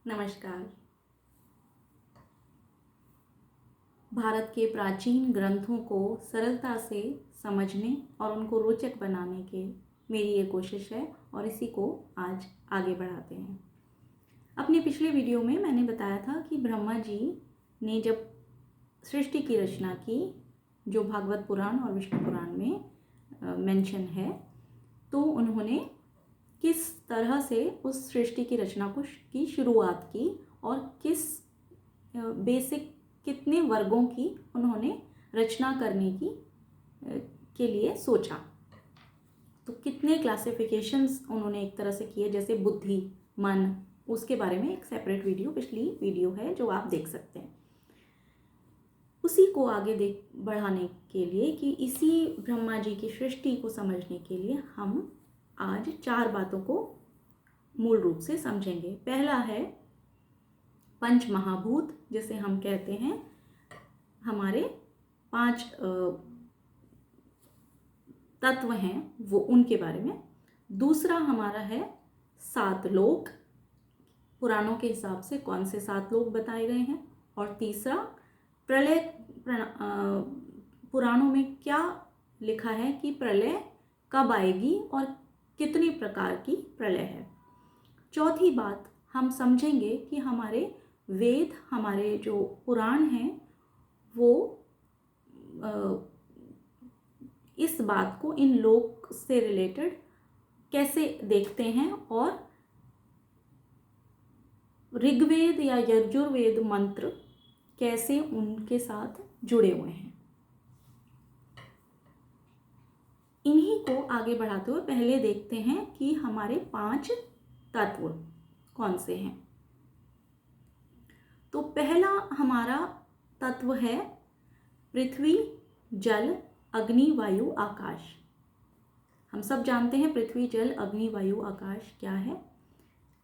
नमस्कार। भारत के प्राचीन ग्रंथों को सरलता से समझने और उनको रोचक बनाने की मेरी ये कोशिश है और इसी को आज आगे बढ़ाते हैं। अपने पिछले वीडियो में मैंने बताया था कि ब्रह्मा जी ने जब सृष्टि की रचना की, जो भागवत पुराण और विष्णु पुराण में मेंशन है, तो उन्होंने किस तरह से उस सृष्टि की रचना की शुरुआत की और किस बेसिक कितने वर्गों की उन्होंने रचना करने के लिए सोचा। तो कितने क्लासिफिकेशंस उन्होंने एक तरह से किए, जैसे बुद्धि, मन, उसके बारे में एक सेपरेट पिछली वीडियो है जो आप देख सकते हैं। उसी को आगे बढ़ाने के लिए कि इसी ब्रह्मा जी की सृष्टि को समझने के लिए हम आज 4 बातों को मूल रूप से समझेंगे। पहला है पंच महाभूत, जिसे हम कहते हैं हमारे 5 तत्व हैं, वो उनके बारे में। दूसरा हमारा है 7 लोक, पुराणों के हिसाब से कौन से 7 लोक बताए गए हैं। और तीसरा प्रलय, पुराणों में क्या लिखा है कि प्रलय कब आएगी और कितने प्रकार की प्रलय है। चौथी बात हम समझेंगे कि हमारे वेद, हमारे जो पुराण हैं, वो इस बात को इन लोक से रिलेटेड कैसे देखते हैं और ऋग्वेद या यजुर्वेद मंत्र कैसे उनके साथ जुड़े हुए हैं। इन्हीं को आगे बढ़ाते हुए पहले देखते हैं कि हमारे 5 तत्व कौन से हैं। तो पहला हमारा तत्व है पृथ्वी, जल, अग्नि, वायु, आकाश। हम सब जानते हैं पृथ्वी, जल, अग्नि, वायु, आकाश क्या है।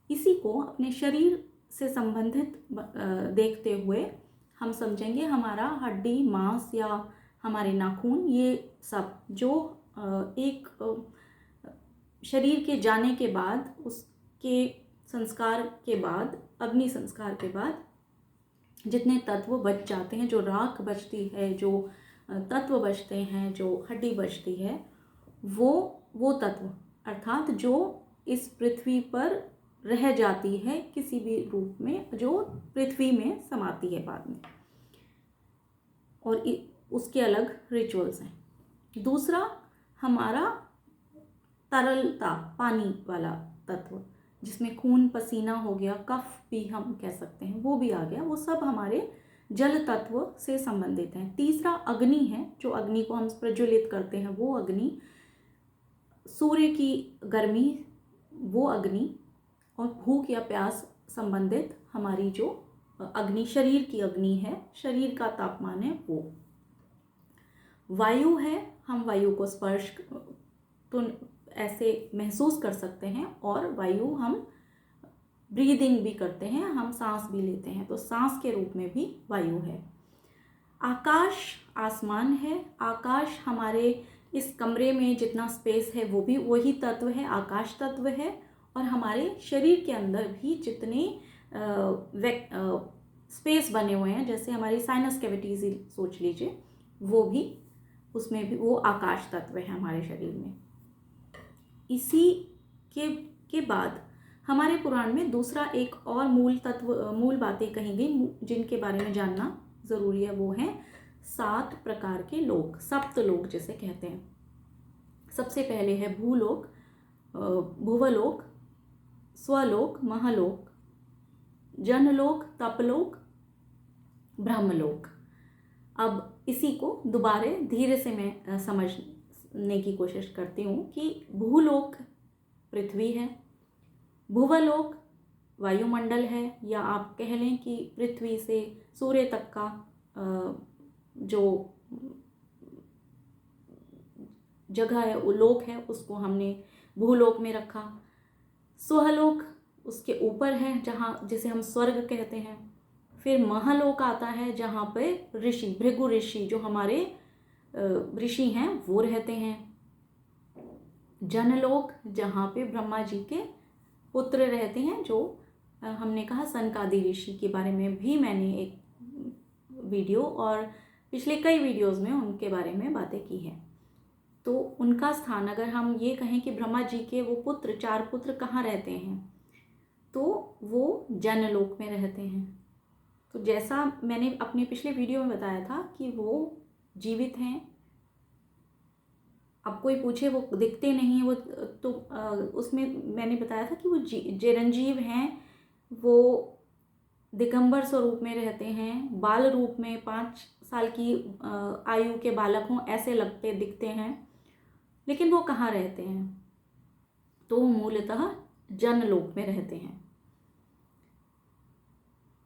इसी को अपने शरीर से संबंधित देखते हुए हम समझेंगे हमारा हड्डी, मांस या हमारे नाखून, ये सब जो एक शरीर के जाने के बाद, उसके संस्कार के बाद, अग्नि संस्कार के बाद जितने तत्व बच जाते हैं, जो राख बचती है, जो तत्व बचते हैं, जो हड्डी बचती है, वो तत्व अर्थात जो इस पृथ्वी पर रह जाती है किसी भी रूप में, जो पृथ्वी में समाती है बाद में, और उसके अलग रिचुअल्स हैं। दूसरा हमारा तरलता, पानी वाला तत्व, जिसमें खून पसीना हो गया, कफ भी हम कह सकते हैं, वो भी आ गया। वो सब हमारे जल तत्व से संबंधित हैं। तीसरा अग्नि है, जो अग्नि को हम प्रज्वलित करते हैं, वो अग्नि, सूर्य की गर्मी, वो अग्नि, और भूख या प्यास संबंधित हमारी जो अग्नि, शरीर की अग्नि है, शरीर का तापमान है, वो। वायु है, हम वायु को स्पर्श तो ऐसे महसूस कर सकते हैं, और वायु हम ब्रीदिंग भी करते हैं, हम सांस भी लेते हैं, तो सांस के रूप में भी वायु है। आकाश आसमान है। आकाश हमारे इस कमरे में जितना स्पेस है वो भी वही तत्व है, आकाश तत्व है। और हमारे शरीर के अंदर भी जितने स्पेस बने हुए हैं, जैसे हमारी साइनस कैविटीज ही सोच लीजिए, वो भी, उसमें भी वो आकाश तत्व है हमारे शरीर में। इसी के बाद हमारे पुराण में दूसरा एक और मूल तत्व, मूल बातें कही गई जिनके बारे में जानना जरूरी है, वो है 7 प्रकार के लोक, सप्त लोक जिसे कहते हैं। सबसे पहले है भूलोक, भुवलोक, स्वलोक, महलोक, जनलोक, तपलोक, ब्रह्मलोक। अब इसी को दोबारा धीरे से मैं समझने की कोशिश करती हूँ कि भूलोक पृथ्वी है, भुवलोक वायुमंडल है, या आप कह लें कि पृथ्वी से सूर्य तक का जो जगह है, वो लोक है, उसको हमने भूलोक में रखा। स्वलोक उसके ऊपर है, जहाँ, जिसे हम स्वर्ग कहते हैं। फिर महलोक आता है, जहाँ पे ऋषि, भृगु ऋषि, जो हमारे ऋषि हैं, वो रहते हैं। जनलोक, जहाँ पे ब्रह्मा जी के पुत्र रहते हैं, जो हमने कहा सनकादि ऋषि के बारे में भी मैंने एक वीडियो और पिछले कई वीडियोस में उनके बारे में बातें की हैं। तो उनका स्थान अगर हम ये कहें कि ब्रह्मा जी के वो पुत्र, 4 पुत्र कहाँ रहते हैं, तो वो जनलोक में रहते हैं। तो जैसा मैंने अपने पिछले वीडियो में बताया था कि वो जीवित हैं। अब कोई पूछे वो दिखते नहीं हैं, वो तो उसमें मैंने बताया था कि वो चिरंजीव हैं। वो दिगंबर स्वरूप में रहते हैं, बाल रूप में 5 साल की आयु के बालक हों ऐसे लगते दिखते हैं। लेकिन वो कहाँ रहते हैं, तो वो मूलतः जनलोक में रहते हैं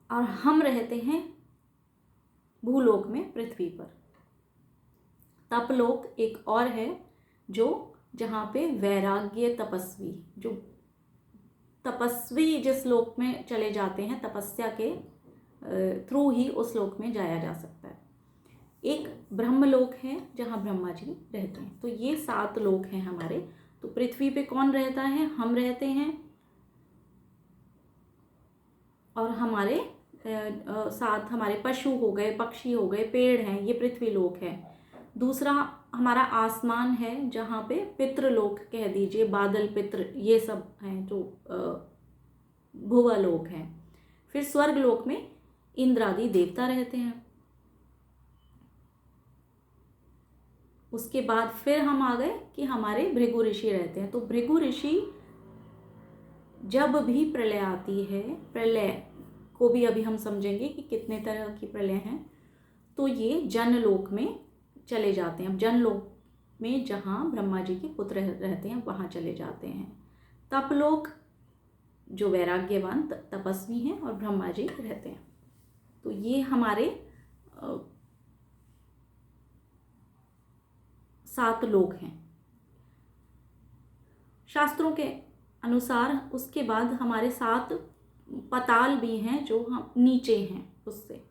और हम रहते हैं भूलोक में, पृथ्वी पर। तपलोक एक और है जो जहाँ पे वैराग्य तपस्वी, जो तपस्वी जिस लोक में चले जाते हैं, तपस्या के थ्रू ही उस लोक में जाया जा सकता है। एक ब्रह्मलोक है जहाँ ब्रह्मा जी रहते हैं। तो ये 7 लोक हैं हमारे। तो पृथ्वी पे कौन रहता है, हम रहते हैं, और हमारे साथ हमारे पशु हो गए, पक्षी हो गए, पेड़ हैं, ये पृथ्वी लोक है। दूसरा हमारा आसमान है जहाँ पे पितृलोक कह दीजिए, बादल, पितृ, ये सब हैं जो भुवलोक हैं। फिर स्वर्ग लोक में इंद्र आदि देवता रहते हैं। उसके बाद फिर हम आ गए कि हमारे भृगु ऋषि रहते हैं। तो भृगु ऋषि जब भी प्रलय आती है, प्रलय को भी अभी हम समझेंगे कि कितने तरह की प्रलय हैं, तो ये जनलोक में चले जाते हैं। अब जनलोक में जहाँ ब्रह्मा जी के पुत्र रहते हैं वहाँ चले जाते हैं। तपलोक जो वैराग्यवान तपस्वी हैं और ब्रह्मा जी रहते हैं। तो ये हमारे 7 लोक हैं शास्त्रों के अनुसार। उसके बाद हमारे 7 पाताल भी हैं जो हम नीचे हैं उससे।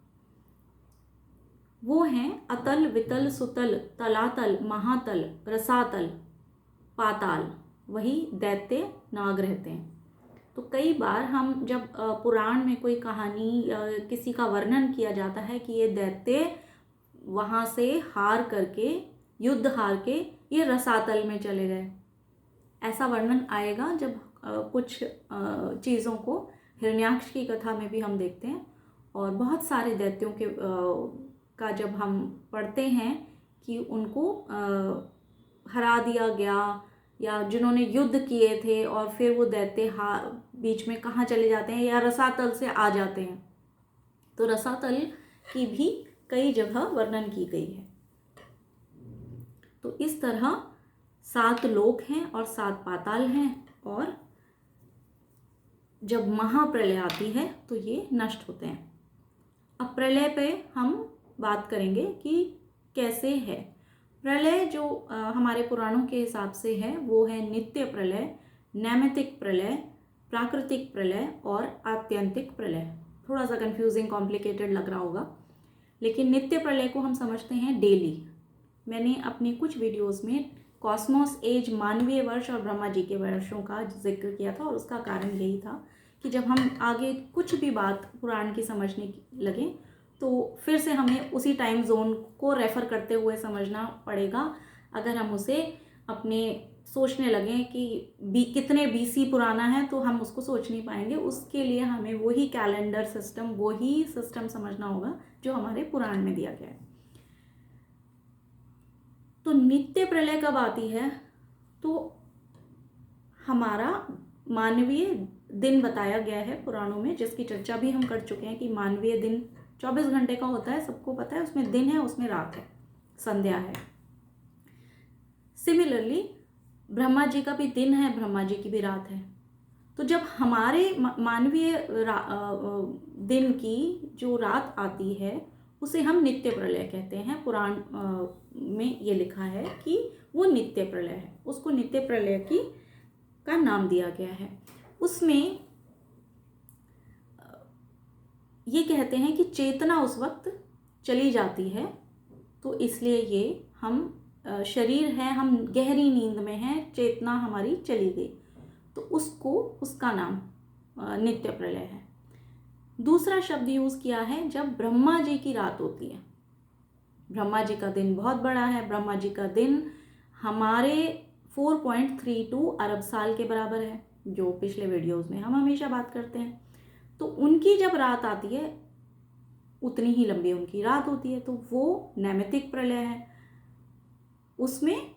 वो हैं अतल, वितल, सुतल, तलातल, महातल, रसातल, पाताल। वही दैत्य, नाग रहते हैं। तो कई बार हम जब पुराण में कोई कहानी या किसी का वर्णन किया जाता है कि ये दैत्य वहाँ से हार करके, युद्ध हार के ये रसातल में चले गए, ऐसा वर्णन आएगा जब कुछ चीज़ों को हिरण्याक्ष की कथा में भी हम देखते हैं। और बहुत सारे दैत्यों के का जब हम पढ़ते हैं कि उनको हरा दिया गया, या जिन्होंने युद्ध किए थे और फिर वो दैत्य बीच में कहाँ चले जाते हैं या रसातल से आ जाते हैं। तो रसातल की भी कई जगह वर्णन की गई है। तो इस तरह 7 लोक हैं और 7 पाताल हैं। और जब महाप्रलय आती है तो ये नष्ट होते हैं। अब प्रलय पे हम बात करेंगे कि कैसे है प्रलय। जो हमारे पुराणों के हिसाब से है वो है नित्य प्रलय, नैमित्तिक प्रलय, प्राकृतिक प्रलय और आत्यंतिक प्रलय। थोड़ा सा कंफ्यूजिंग, कॉम्प्लिकेटेड लग रहा होगा, लेकिन नित्य प्रलय को हम समझते हैं डेली। मैंने अपने कुछ वीडियोस में कॉस्मोस एज, मानवीय वर्ष और ब्रह्मा जी के वर्षों का जिक्र किया था, और उसका कारण यही था कि जब हम आगे कुछ भी बात पुराण की समझने लगे तो फिर से हमें उसी टाइम जोन को रेफ़र करते हुए समझना पड़ेगा। अगर हम उसे अपने सोचने लगें कि कितने BC पुराना है तो हम उसको सोच नहीं पाएंगे। उसके लिए हमें वही कैलेंडर सिस्टम, वही सिस्टम समझना होगा जो हमारे पुराण में दिया गया है। तो नित्य प्रलय कब आती है, तो हमारा मानवीय दिन बताया गया है पुराणों में, जिसकी चर्चा भी हम कर चुके हैं कि मानवीय दिन 24 घंटे का होता है, सबको पता है। उसमें दिन है, उसमें रात है, संध्या है। सिमिलरली ब्रह्मा जी का भी दिन है, ब्रह्मा जी की भी रात है। तो जब हमारे मानवीय दिन की जो रात आती है उसे हम नित्य प्रलय कहते हैं। पुराण में ये लिखा है कि वो नित्य प्रलय है, उसको नित्य प्रलय का नाम दिया गया है। उसमें ये कहते हैं कि चेतना उस वक्त चली जाती है, तो इसलिए ये हम शरीर है, हम गहरी नींद में हैं, चेतना हमारी चली गई, तो उसको उसका नाम नित्य प्रलय है। दूसरा शब्द यूज़ किया है जब ब्रह्मा जी की रात होती है। ब्रह्मा जी का दिन बहुत बड़ा है। ब्रह्मा जी का दिन हमारे 4.32 अरब साल के बराबर है, जो पिछले वीडियोस में हम हमेशा बात करते हैं। तो उनकी जब रात आती है उतनी ही लंबी उनकी रात होती है, तो वो नैमित्तिक प्रलय है उसमें,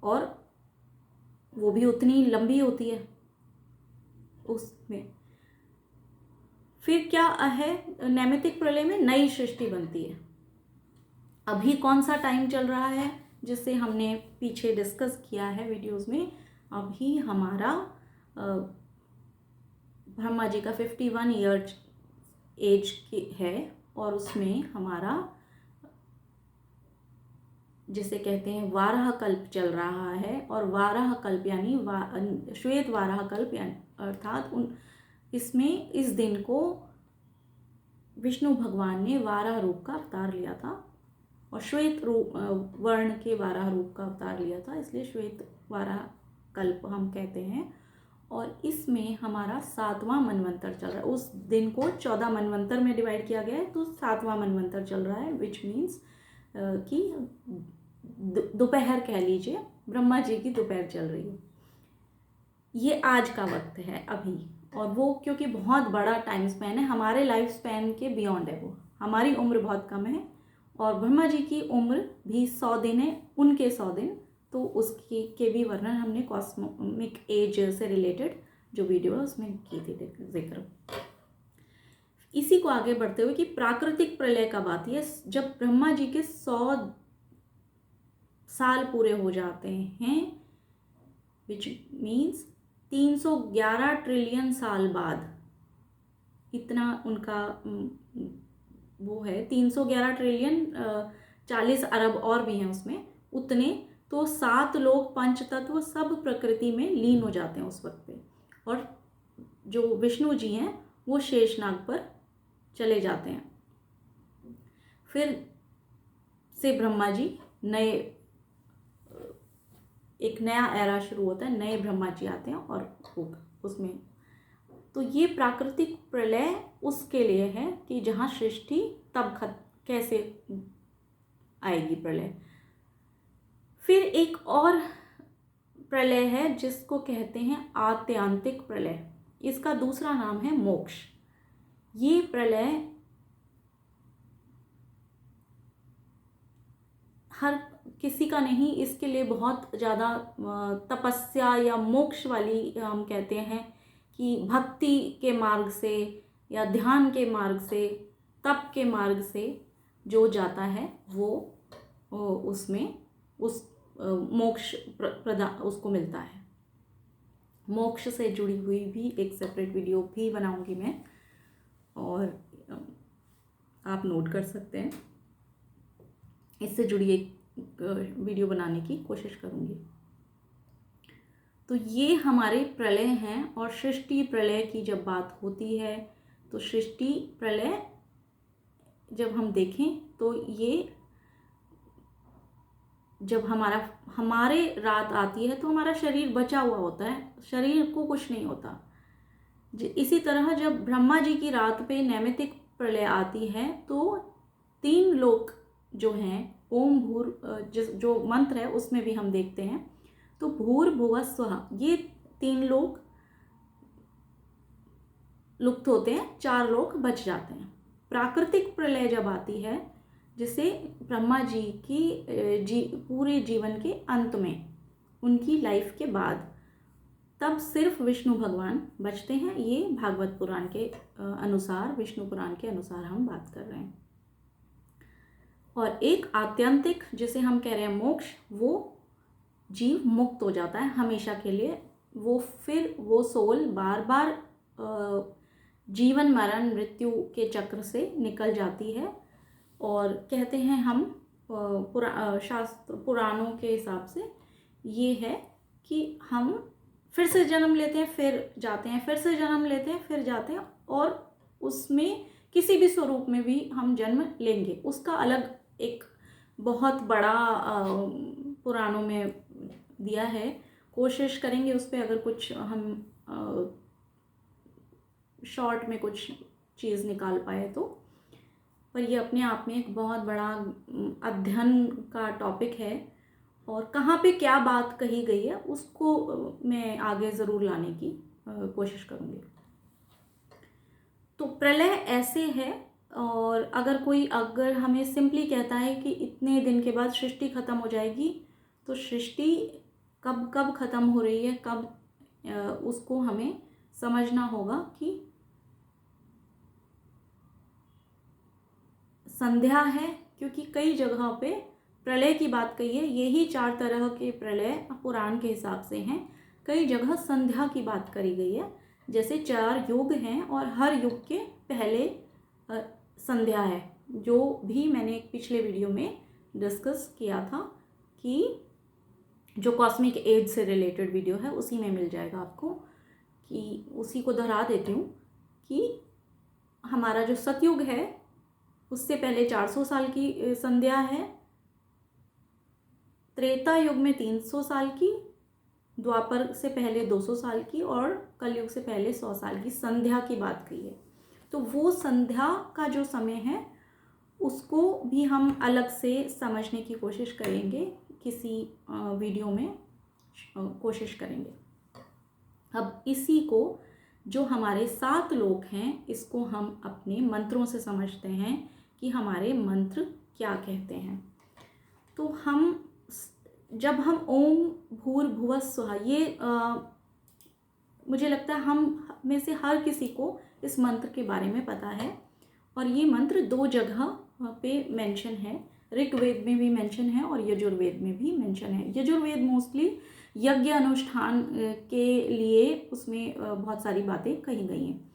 और वो भी उतनी लंबी होती है उसमें। फिर क्या है, नैमित्तिक प्रलय में नई सृष्टि बनती है। अभी कौन सा टाइम चल रहा है जिससे हमने पीछे डिस्कस किया है वीडियोस में, अभी हमारा ब्रह्मा जी का 51 ईयर एज की है, और उसमें हमारा जिसे कहते हैं वाराह कल्प चल रहा है। और वाराह कल्प यानी श्वेत वाराह कल्प यानी अर्थात इसमें इस दिन को विष्णु भगवान ने वाराह रूप का अवतार लिया था, और श्वेत रूप वर्ण के वाराह रूप का अवतार लिया था, इसलिए श्वेत वाराह कल्प हम कहते हैं। और इसमें हमारा 7वां मनवंतर चल रहा है। उस दिन को 14 मनवंतर में डिवाइड किया गया है, तो 7वां मनवंतर चल रहा है, विच मीन्स कि दोपहर कह लीजिए, ब्रह्मा जी की दोपहर चल रही है। ये आज का वक्त है अभी, और वो क्योंकि बहुत बड़ा टाइम स्पैन है, हमारे लाइफ स्पैन के बियॉन्ड है वो। हमारी उम्र बहुत कम है और ब्रह्मा जी की उम्र भी 100 दिन है, उनके 100 दिन। तो उसकी के भी वर्णन हमने कॉस्मिक एज से रिलेटेड जो वीडियो है उसमें की थी जिक्र। इसी को आगे बढ़ते हुए कि प्राकृतिक प्रलय कब आती है, जब ब्रह्मा जी के 100 साल पूरे हो जाते हैं, विच मीन्स 311 ट्रिलियन साल बाद। इतना उनका वो है, 311 ट्रिलियन 40 अरब और भी हैं उसमें, उतने। तो 7 लोग पंच तत्व सब प्रकृति में लीन हो जाते हैं उस वक्त पे, और जो विष्णु जी हैं वो शेषनाग पर चले जाते हैं। फिर से ब्रह्मा जी नए, एक नया एरा शुरू होता है, नए ब्रह्मा जी आते हैं और उसमें। तो ये प्राकृतिक प्रलय उसके लिए है कि जहाँ सृष्टि तब कैसे आएगी प्रलय। फिर एक और प्रलय है जिसको कहते हैं आत्यांतिक प्रलय। इसका दूसरा नाम है मोक्ष। ये प्रलय हर किसी का नहीं, इसके लिए बहुत ज़्यादा तपस्या या मोक्ष वाली हम कहते हैं कि भक्ति के मार्ग से या ध्यान के मार्ग से, तप के मार्ग से जो जाता है वो उसमें उस मोक्ष प्रदान उसको मिलता है। मोक्ष से जुड़ी हुई भी एक सेपरेट वीडियो भी बनाऊंगी मैं, और आप नोट कर सकते हैं। इससे जुड़ी एक वीडियो बनाने की कोशिश करूंगी। तो ये हमारे प्रलय हैं। और सृष्टि प्रलय की जब बात होती है तो सृष्टि प्रलय जब हम देखें तो ये जब हमारे रात आती है तो हमारा शरीर बचा हुआ होता है, शरीर को कुछ नहीं होता। इसी तरह जब ब्रह्मा जी की रात पे नैमित्तिक प्रलय आती है तो 3 लोक जो हैं, ओम भूर जो मंत्र है उसमें भी हम देखते हैं, तो भूर भुवः स्वः, ये 3 लोक लुप्त होते हैं, 4 लोक बच जाते हैं। प्राकृतिक प्रलय जब आती है, जिसे ब्रह्मा जी की पूरे जीवन के अंत में, उनकी लाइफ के बाद, तब सिर्फ विष्णु भगवान बचते हैं। ये भागवत पुराण के अनुसार, विष्णु पुराण के अनुसार हम बात कर रहे हैं। और एक आत्यंतिक जिसे हम कह रहे हैं मोक्ष, वो जीव मुक्त हो जाता है हमेशा के लिए। फिर वो सोल बार बार जीवन मरण मृत्यु के चक्र से निकल जाती है। और कहते हैं हम शास्त्र पुराणों के हिसाब से ये है कि हम फिर से जन्म लेते हैं, फिर जाते हैं, फिर से जन्म लेते हैं, फिर जाते हैं, और उसमें किसी भी स्वरूप में भी हम जन्म लेंगे। उसका अलग एक बहुत बड़ा पुराणों में दिया है। कोशिश करेंगे उस पर अगर कुछ हम शॉर्ट में कुछ चीज़ निकाल पाए तो। पर ये अपने आप में एक बहुत बड़ा अध्ययन का टॉपिक है, और कहाँ पे क्या बात कही गई है उसको मैं आगे ज़रूर लाने की कोशिश करूँगी। तो प्रलय ऐसे है, और अगर हमें सिंपली कहता है कि इतने दिन के बाद सृष्टि ख़त्म हो जाएगी, तो सृष्टि कब कब ख़त्म हो रही है, कब, उसको हमें समझना होगा कि संध्या है, क्योंकि कई जगहों पे प्रलय की बात कही है। यही 4 तरह के प्रलय पुराण के हिसाब से हैं। कई जगह संध्या की बात करी गई है, जैसे 4 युग हैं और हर युग के पहले संध्या है, जो भी मैंने एक पिछले वीडियो में डिस्कस किया था, कि जो कॉस्मिक एज से रिलेटेड वीडियो है उसी में मिल जाएगा आपको। कि उसी को दोहरा देती हूँ कि हमारा जो सतयुग है उससे पहले 400 साल की संध्या है, त्रेता युग में 300 साल की, द्वापर से पहले 200 साल की, और कलयुग से पहले 100 साल की संध्या की बात की है। तो वो संध्या का जो समय है उसको भी हम अलग से समझने की कोशिश करेंगे, किसी वीडियो में कोशिश करेंगे। अब इसी को, जो हमारे 7 लोक हैं, इसको हम अपने मंत्रों से समझते हैं कि हमारे मंत्र क्या कहते हैं। तो जब हम ओम भूर्भुवः स्वः, ये मुझे लगता है हम में से हर किसी को इस मंत्र के बारे में पता है, और ये मंत्र 2 जगह पे मेंशन है। ऋग्वेद में भी मेंशन है और यजुर्वेद में भी मेंशन है। यजुर्वेद मोस्टली यज्ञ अनुष्ठान के लिए, उसमें बहुत सारी बातें कही गई हैं।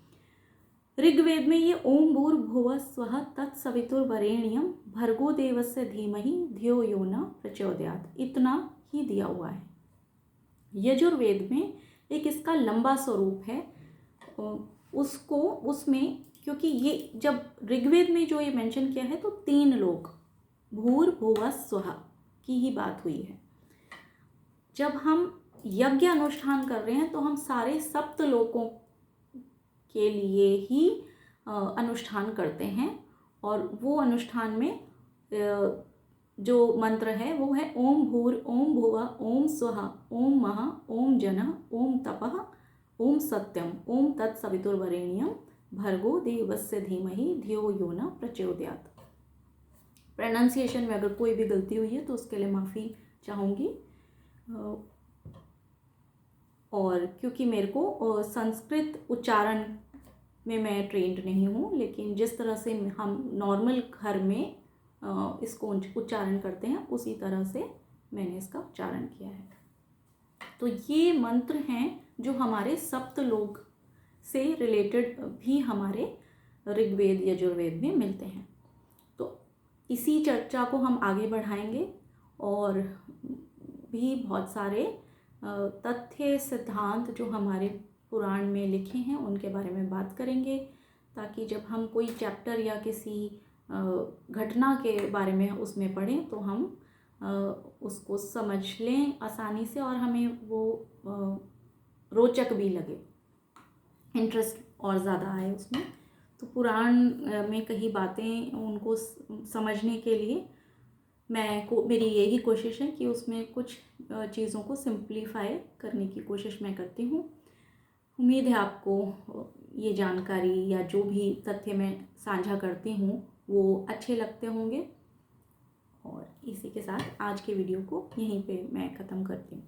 ऋग्वेद में ये ओम भूर्भुवः स्वः तत्सवितुर्वरेण्यं भर्गो देवस्य धीमहि धियो यो न प्रचोदयात्, इतना ही दिया हुआ है। यजुर्वेद में एक इसका लंबा स्वरूप है, उसमें क्योंकि ये जब ऋग्वेद में जो ये मेंशन किया है तो 3 लोक भूर्भुवः स्वः की ही बात हुई है। जब हम यज्ञ अनुष्ठान कर रहे हैं तो हम सारे 7 लोकों के लिए ही अनुष्ठान करते हैं, और वो अनुष्ठान में जो मंत्र है वो है ओम भूर ओम भुवः ओम स्वः ओम महा ओम जनः ओम तपः ओम सत्यम ओम तत्सवितुर्वरेण्यं भर्गो देवस्य धीमहि धियो यो न प्रचोदयात्। प्रोनाउंसिएशन में अगर कोई भी गलती हुई है तो उसके लिए माफ़ी चाहूँगी। और क्योंकि मेरे को संस्कृत उच्चारण में मैं ट्रेंड नहीं हूँ, लेकिन जिस तरह से हम नॉर्मल घर में इसको उच्चारण करते हैं उसी तरह से मैंने इसका उच्चारण किया है। तो ये मंत्र हैं जो हमारे सप्तलोक से रिलेटेड भी हमारे ऋग्वेद यजुर्वेद में मिलते हैं। तो इसी चर्चा को हम आगे बढ़ाएंगे, और भी बहुत सारे तथ्य सिद्धांत जो हमारे पुराण में लिखे हैं उनके बारे में बात करेंगे, ताकि जब हम कोई चैप्टर या किसी घटना के बारे में उसमें पढ़ें तो हम उसको समझ लें आसानी से, और हमें वो रोचक भी लगे, इंटरेस्ट और ज़्यादा आए उसमें। तो पुराण में कई बातें उनको समझने के लिए मेरी यही कोशिश है कि उसमें कुछ चीज़ों को सिंप्लीफाई करने की कोशिश मैं करती हूँ। उम्मीद है आपको ये जानकारी या जो भी तथ्य मैं साझा करती हूँ वो अच्छे लगते होंगे। और इसी के साथ आज के वीडियो को यहीं पे मैं ख़त्म करती हूँ।